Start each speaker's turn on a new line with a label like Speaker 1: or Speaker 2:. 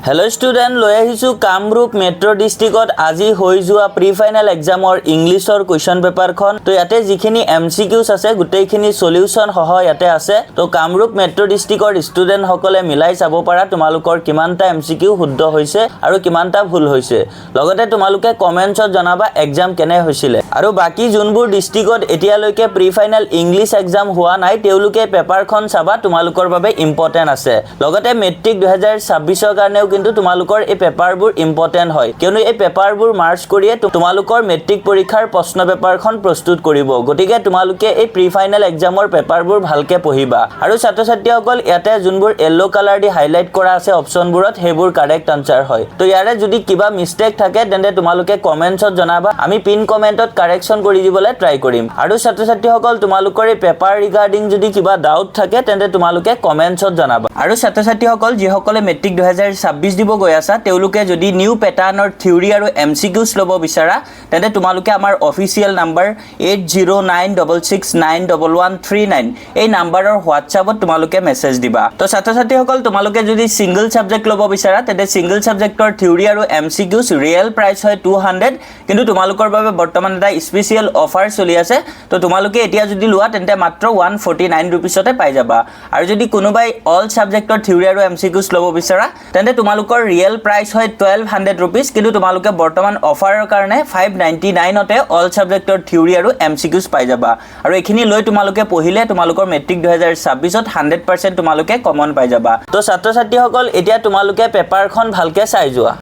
Speaker 1: hello student লৈ আহিছো কামৰূপ মেট্ৰ ডিস্ট্ৰিক্টত আজি হৈ যোৱা প্ৰি ফাইনাল এক্সামৰ ইংলিছৰ কোৱেশ্চন পেপাৰখন তো ইয়াতে যিখিনি এমসিকিউজ আছে গোটেইখিনি সলিউশন সহ ইয়াতে আছে তো কামৰূপ মেট্ৰ ডিস্ট্ৰিক্টৰ ষ্টুডেন্ট সকলে মিলাই চাব পাৰা তোমালোকৰ কিমানটা এমসিকিউ শুদ্ধ হৈছে আৰু কিমানটা ভুল হৈছে লগতে তোমালোকে কমেন্টছত জনাবা এক্সাম কেনে হৈছিল আৰু বাকি যোনবোৰ ডিস্ট্ৰিক্টত এতিয়ালৈকে প্ৰি ফাইনাল ইংলিছ এক্সাম হোৱা নাই তেওঁলোকে পেপাৰখন চাবা তোমালোকৰ বাবে ইম্পৰ্টেন্ট আছে লগতে মেট্ৰিক 2026 কাৰণে কিন্তু তোমালোকৰ এই পেপাৰবোৰ ইম্পৰ্টেন্ট হয় কিয়নো এই পেপাৰবোৰ মাৰ্চ কৰিয়ে তোমালোকৰ মেট্ৰিক পৰীক্ষাৰ প্ৰশ্ন পেপাৰখন প্ৰস্তুত কৰিব গতিকে তোমালোকে এই প্ৰি ফাইনাল এক্সামৰ পেপাৰবোৰ ভালকে পঢ়িবা আৰু ছাত্ৰ ছাত্ৰীসকল ইয়াতে যোনবোৰ ইয়েলো কালাৰ দি হাইলাইট কৰা আছে অপচনবোৰত হেবোৰ কাৰেক্ট আনসাৰ হয় তো ইয়াৰে যদি কিবা মিস্টেক থাকে তেন্তে তোমালোকে কমেন্টছত জনাবা আমি পিন কমেন্টত কাৰেকচন কৰি দিবলৈ ট্ৰাই কৰিম আৰু ছাত্ৰ ছাত্ৰীসকল তোমালোকৰ এই পেপাৰ ৰিগাৰ্ডিং যদি কিবা ডাউট থাকে তেন্তে তোমালোকে কমেন্টছত জনাবা আৰু ছাত্ৰ ছাত্ৰীসকল যিসকলে মেট্ৰিক 2026 দিব গৈ আছে তেওঁলোকে যদি নিউ প্যাটাৰ্নৰ থিওৰি আৰু এমসিকিউজ লব বিচাৰা তেন্তে তোমালোকে আমাৰ অফিচিয়েল নাম্বাৰ 8096691139 এই নাম্বাৰৰ হোৱাটছআপত তোমালোকে মেছেজ দিবা তো ছাত্ৰ ছাত্ৰীসকল তোমালোকে যদি সিঙ্গল সাবজেক্ট লব বিচাৰা তেন্তে সিঙ্গল সাবজেক্টৰ থিওৰি আৰু এমসিকিউজ ৰিয়েল প্ৰাইস হয় 200 কিন্তু তোমালোকৰ বাবে বৰ্তমান এটা স্পেশাল অফাৰ চলি আছে তো তোমালোকে এতিয়া যদি লোৱা তেন্তে মাত্ৰ 149 रुपीसতে পাই যাবা আৰু যদি কোনোবাই অল সাবজেক্টৰ থিওৰি আৰু এমসিকিউজ লব বিচাৰা তেন্তে তোমালোকৰ ৰিয়েল প্ৰাইস হয় 1200 रुपीस কিন্তু তোমালোকে বৰ্তমান অফাৰৰ কাৰণে 599 তে অল সাবজেক্টৰ থিওৰি আৰু এমসিকিউজ পাই যাবা আৰু এখিনি লৈ তোমালোকে পঢ়িলে তোমালোকৰ মেট্ৰিক 2026ত 100% তোমালোকে কমন পাই যাবা তো ছাত্ৰ ছাত্ৰীসকল এতিয়া তোমালোকে পেপাৰখন ভালকে চাই যোৱা